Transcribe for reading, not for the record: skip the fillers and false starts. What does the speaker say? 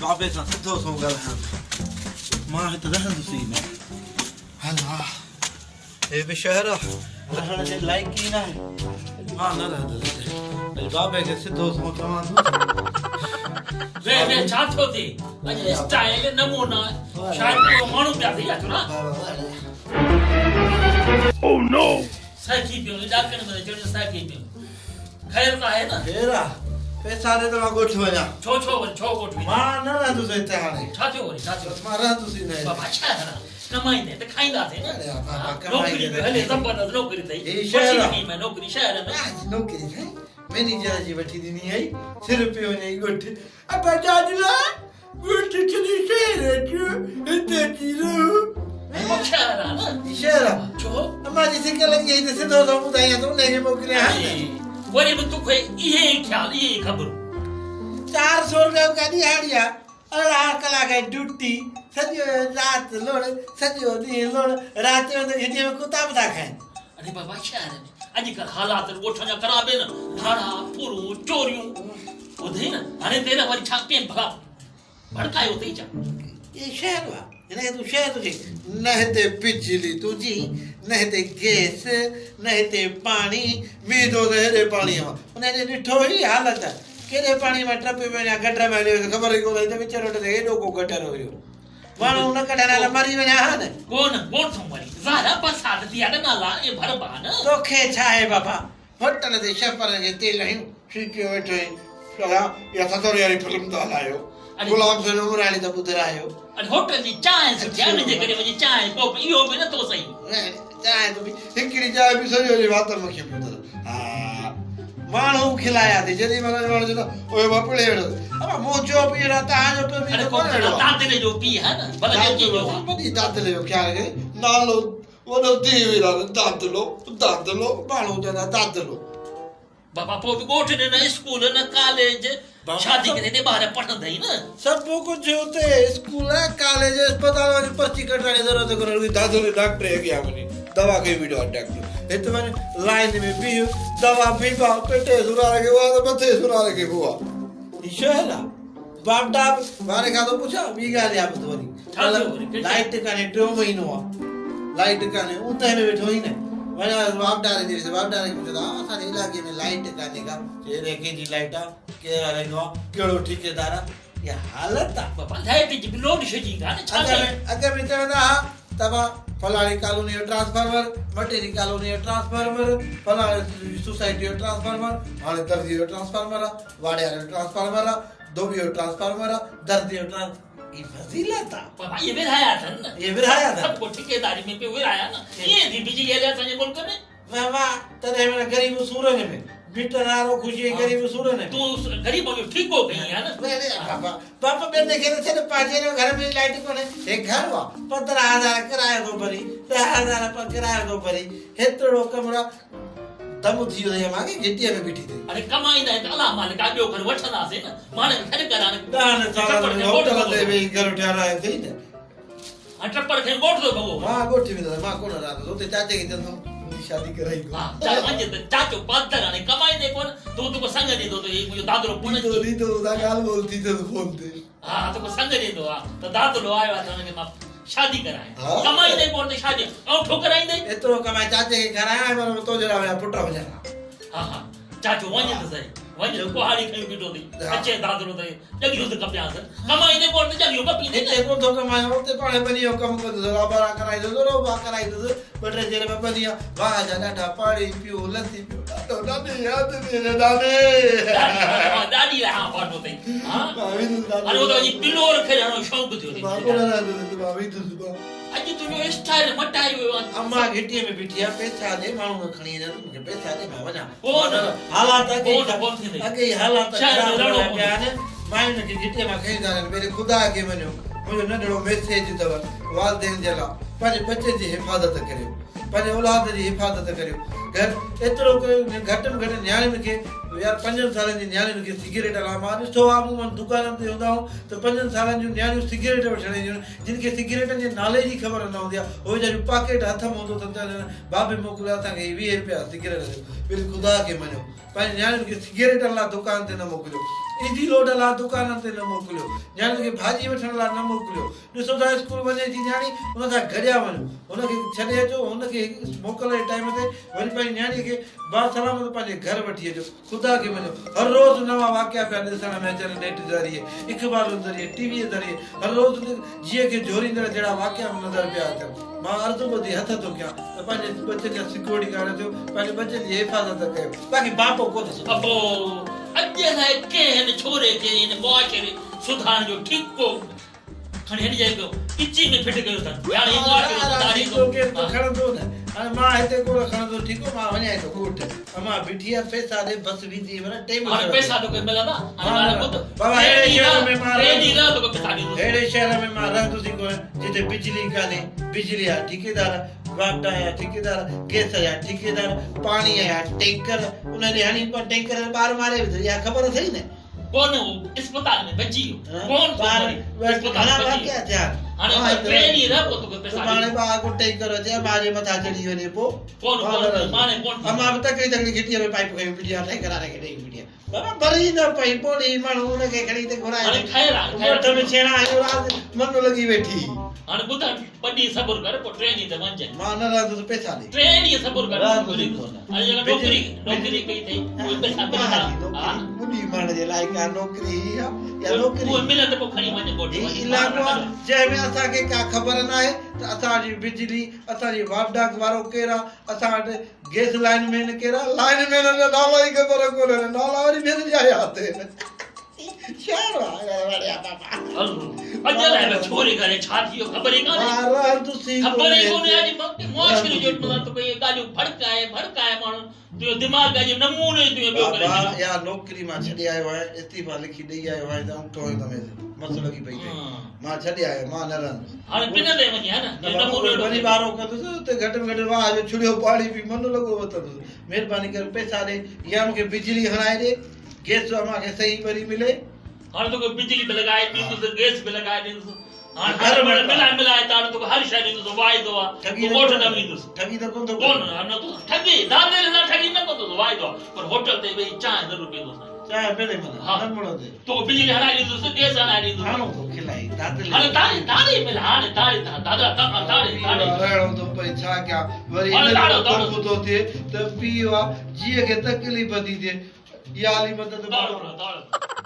बाबे सां सिधो सो ॻाल्हायां मां हिते रहंदुसि ई न हला हे बि शहर रहण जे लाइक़ ई न आहे मां न रहंदुसि हिते बाबे खे सिधो सो चवां थो वे छा थियो थी अॼु स्टाइल नमूना शायदि को माण्हू पिया थी अचो न ओ नो साइकी पियो ॾाकण में चढ़ साइकी पियो ख़ैर त आहे न ख़ैर आहे पैसा ॾे त मां ॻोठ वञा छो ॻोठ मां न रहंदुसि हिते हाणे छा थियो वरी छा थियो मां रहंदुसि न बाबा छा है कमाईंदे त खाईंदासीं न नौकरी हले ज़बरदस्त नौकरी अथई में नौकरी शहर में नौकरी है मैनेजर जी वठी ॾिनी आई सिर पियो वञे ॻोठ अब दादला ॻोठ छॾी शहर अचो हिते अची रहो शहर आहे न शहर छो अमां जी सिक लॻी आई त सिधो सो ॿुधायां थो उनखे मोकिलियां वरी बि तोखे इहे ई ख़्याल इहे ई ख़बर 400 रुपया का ॾियारी आहे 18 कलाक जी ड्यूटी सॼो राति लोड़ सॼो ॾींहुं लोड़ राति जो हिते में कुता बि था खाइनि अरे बाबा शहर में अॼुकल्ह हालात ॻोठ जा ख़राब आहिनि भाड़ा पूरो चोरियूं ॿुधई न हाणे तेरे वरी छा कयनि भला भड़कायो अथई छा ये शहर आहे हिनखे तूं शहर थो चई न हिते बिजली तुंहिंजी न हिते गैस न हिते पाणी मींदो त हेॾे पाणीअ मां उनजे ॾिठो ई हालत कहिड़े पाणी मां टपी वञा गटर में हलियो ख़बर ई कोन त विच रोड ते हेॾो को गटर हुयो माण्हू न कढण लाइ मरी वञा हा न कोन थो मरी ज़ारा बरसात थी आहे नाला ए भरबा न तोखे छा आहे बाबा होटल ते शफ़र जे तेल आहियूं सीटियो वेठो आहीं सदा या सतोरी वारी फिल्म त हलायो गुलाम सिंह उमराणी त ॿुधायो अरे होटल जी चांहि सुठी आहे हिनजे करे वञी चांहि कोप इहो बि नथो सही चांहि त बि हिकिड़ी चांहि बि सॼो ॾींहुं वात मूंखे पियो अथसि हा माण्हू खिलायासीं जेॾी महिल माण्हू चवंदो ओए बापड़े वेठो अब मूं चयो पी अहिड़ा तव्हांजो पियो पी दादले जो पी है न भले जो वॾी दादले जो ख़्यालु करे नालो वॾो थी वियो दादलो माण्हू चवंदा दादलो बाबा पोइ बि ॻोठ न स्कूल न कॉलेज शादी करे ने ॿार पढ़ंदई न सभु कुझु हुते स्कूल कॉलेज अस्पताल वञी पर्ची कढण जी ज़रूरत कोन्हे दादलो डॉक्टर अॻियां वञी दवा खे बि ॾियो डॉक्टर हिते वञी लाइन में बीह दवा पीबा पेटे सुरारे खे हुआ त मथे सुरारे खे हुआ ही शहर आहे बापडा वारे खां थो पुछां ॿी ॻाल्हि आहे वरी लाइट कान्हे 2 महीनो आहे लाइट कान्हे ऊंदहि में वेठो ई न वञा बापडारे खे पुछंदा असांजे इलाइक़े में लाइट कान्हे का हेॾे कंहिंजी लाइट आहे केरु हलाईंदो आहे कहिड़ो ठेकेदार आहे इहा हालत आहे बाबा लाइट जी लोड छॾी कान छा अॻे में चवंदा हा तव्हां फलाणी कॉलोनी जो ट्रांसफार्मर मटेरी कॉलोनी जो ट्रांसफार्मर फलाणी सोसाइटी जो ट्रांसफार्मर हाणे दर्जी जो ट्रांसफार्मर आहे वाड़िया जो ट्रांसफार्मर आहे धोबी जो ट्रांसफार्मर आहे दर्जी जो ये फजीलत आहे बाबा ये विराया अथनि न ये विराया अथनि सब को ठेकेदारी में पे विराया न ये थी बिजली हले असांजे मुल्क में वाह तॾहिं महिल ग़रीब सूरन में मीटर वारो ख़ुशी ग़रीब सूरन में तूं ग़रीब जो ठीको कई है न बाबा ॿियनि खे छॾ पंहिंजे घर में लाइट कोन्हे हे घर आहे 15,000 किरायो थो भरी 10,000 पर किरायो थो भरी हेतिरो कमरा दम थी वियो मां गिटीअ में बीठी थी अरे कमाईंदा आहिनि अलाह मालिक ॿियो घर वठंदासीं न माणे खड़ कराने होटल ते वेही घर ठारायो थी न टप्पर खे ॻोठ थो भॻो मां ॻोठी वेंदो मां कोन रहंदो हुते चाचे खे चवंदुमि शादी कराई हा चाहे वञे त चाचो पातर हाणे कमाईंदे कोन तूं तो संग ॾींदो त मुंहिंजो दादरो पुण ॾींदो ॻाल्हि ॿोलती अथसि फोन ते हा तो संग ॾींदो आहे त दादरो आयो आहे त हुनखे मां शादी कराए कमाईंदे कोन त शादी ऐं ठोकराईंदे एतिरो कमाए चाचे खे कराया पर तो जहिड़ा मुंहिंजा पुट वञनि हा चाचो वञे त सही वञे कुहाड़ी खणी बीठो थी अचे दादरो त जॻियूं त कपियासि कमाईंदे कोन त जॻियूं कपींदे हिते कोन थो कमाए उते पाणे बनी जो कमु कंदुसि लाबारा कराईंदुसि रोबा कराईंदुसि 2-3 ॾींहं में बनी वाह जा ॾाढा पाणी पियो लस्सी पियो ॾाढो ॾाढी यादि थी अचे ॾाढी रहा पाटो अथई हा अरे वो त वञी पिलो रखे ॼणो शौक़ु थियो मां कोन रहंदुसि मां वेंदुसि अॼु तुंहिंजो स्टाइल मटायो वियो आहे अम्मा घिटीअ में बीठी आहे पैसा ॾे माण्हू न खणी अचे मूंखे पैसा ॾे मां वञा कोन हालात अॻे ई हालात ख़राब पिया आहिनि मायुनि खे घिटीअ मां खणी था वञनि पहिरीं ख़ुदा खे वञो मुंहिंजो नंढिड़ो मैसेज अथव वालदेन जे लाइ पंहिंजे बचे जी हिफ़ाज़त करियो पंहिंजे औलाद जी हिफ़ाज़त करियो घर एतिरो घटि में घटि नियाणियुनि खे यार 5 सालनि जी नियाणियुनि खे सिगरेट हलां मां ॾिठो आहे मूं दुकाननि ते हूंदा आहियूं त 5 सालनि जूं नियाणियूं सिगरेट वठण ईंदियूं आहिनि जिन खे सिगरेटनि जे नाले जी ख़बर न हूंदी आहे उहे जॾहिं पाकेट हथ में हूंदो त बाबे मोकिलियो असांखे 20 रुपया सिगरेट ॾियो बिल ख़ुदा खे मञो पंहिंजी नियाणियुनि खे सिगरेट लाइ दुकान ते न मोकिलियो ईंदी लोड लाइ दुकाननि ते न मोकिलियो नियाणियुनि खे भाॼी वठण लाइ न मोकिलियो ॾिसो था स्कूल वञे थी नियाणी हुन सां गॾिया वञो हुनखे छॾे अचो हुनखे मोकल जे टाइम ते वरी पंहिंजी नियाणीअ खे बासलामत पंहिंजे घर वठी अचो ख़ुदा खे मञो हर रोज़ नवां वाक़िया पिया ॾिसण में अचनि नेट ज़रिए अख़बारुनि ज़रिए टीवीअ ज़रिए हर रोज़ जीअं खे जोड़ींदड़ जहिड़ा वाक़िया नज़र पिया अचनि मां अर्ज़ु ॿुधी हथ थो कयां त पंहिंजे बचनि जा सिक्योरिटी गार्ड थियो पंहिंजे बचनि जी हिफ़ाज़त कयो बाक़ी बापो कोन अबो अॼु लाइ कंहिं छोरे खे हिन मुआशिरे सुधारण जो ठीकु खणी हली जाएगो किची में फिट कयो अथनि यार ही मुआशिरो सुधारींदो खणंदो न हाणे मां हिते कोन खणंदो ठीकु मां वञां थो कोर्ट मां बीठी आहे पैसा ॾे बस विझी वञा टाइम हाणे पैसा तो कोई मिलंदा बाबा अहिड़े शहर में मां अहिड़े शहर में मां रहंदुसि कोन जिते बिजली कान्हे बिजली आहे ठेकेदार वापडा या ठेकेदार गैस या ठेकेदार पानी या टैंकर उन ॾे हणी टैंकर ॿार मारे विधो या ख़बर अथई न कौन अस्पताल में बची कौन अस्पताल में क्या थिया हाणे ट्रेन ई रह को तो पैसा माने बा को टैंकर अचे मारे मथा चढ़ी वने पो कौन माने कौन अमा तकड़ी तकड़ी घिटी में पाइप कई बिटिया टैंकर आने के नहीं बिटिया बाबा भरी न पई पोड़ी माण्हू उन खे खणी ते घुराए हाणे खैर मोठ में छेड़ा आयो रात मन लगी वेठी हाणे ॿुधा बड़ी सब्र कर पो ट्रेन ई ते वञे मां न रहंदो पैसा दे ट्रेन ई सब्र कर हाणे जगह नौकरी कई थई कोई पैसा मिलंदा मुडी मान जे लाइ का नौकरी या नौकरी वो मिले त पो खणी वञे कोठी इलाको जंहिं में असांखे का ख़बर न आहे त असांजी बिजली असांजी वापडा वारो केरा असां वटि गैस लाइन में केरा लाइन में न नाला ई ख़बर कोन्हे नाला वरी मेरे जा याद है शारो वाड़िया बाबा अॼु लाइ छोरे करे छा थियो ख़बर ई कान्हे मां तुसी ख़बर ई कोन्हे अॼु मुआशिरे जो मतलब तो कोई ॻाल्हियूं भड़काए माण्हू तुंहिंजो दिमाग़ जे नमूने तुंहिंजो ॿियो करे बाबा या नौकरी मां छॾे आयो आहे इस्तीफ़ा लिखी ॾेई आयो आहे त उठो हिन में मस लगी पई मां छॾे आयो मां न रहंदुसि हाणे पिन ते वञी है न नमूने वरी बारो कंदुसि उते घटि में घटि वाह जो छुड़ियो पाणी बि मन लॻो वठंदुसि महिरबानी करे पैसा ॾे या मूंखे बिजली हणाए ॾे गैस मूंखे सही वरी मिले हाणे तो बिजली भी लगाए ॾींदुसि गैस भी लगाए ॾींदुसि हाणे हर मिलाए ताण तो हर शइ ॾींदुसि वाइदो आहे तो वोट न ॾींदुसि ठगी त कोन थो कोन न तो ठगी दादे न ठगी न कोन तो वाइदो पर होटल ते वेही चांहि ज़रूर पींदुसि चांहि पीले मन न मुड़ो दे तो बिजली हणाए ॾींदुसि गैस हणाए ॾींदुसि हाणो तो खिलाई दादे हाणे ताड़ी मिल हाणे ताड़ी दादा ताड़ी रहणो तो पई छा कया वरी इन तो थिए त पीओ जीअ खे तकलीफ़ थी थिए या अली मदद ताड़ो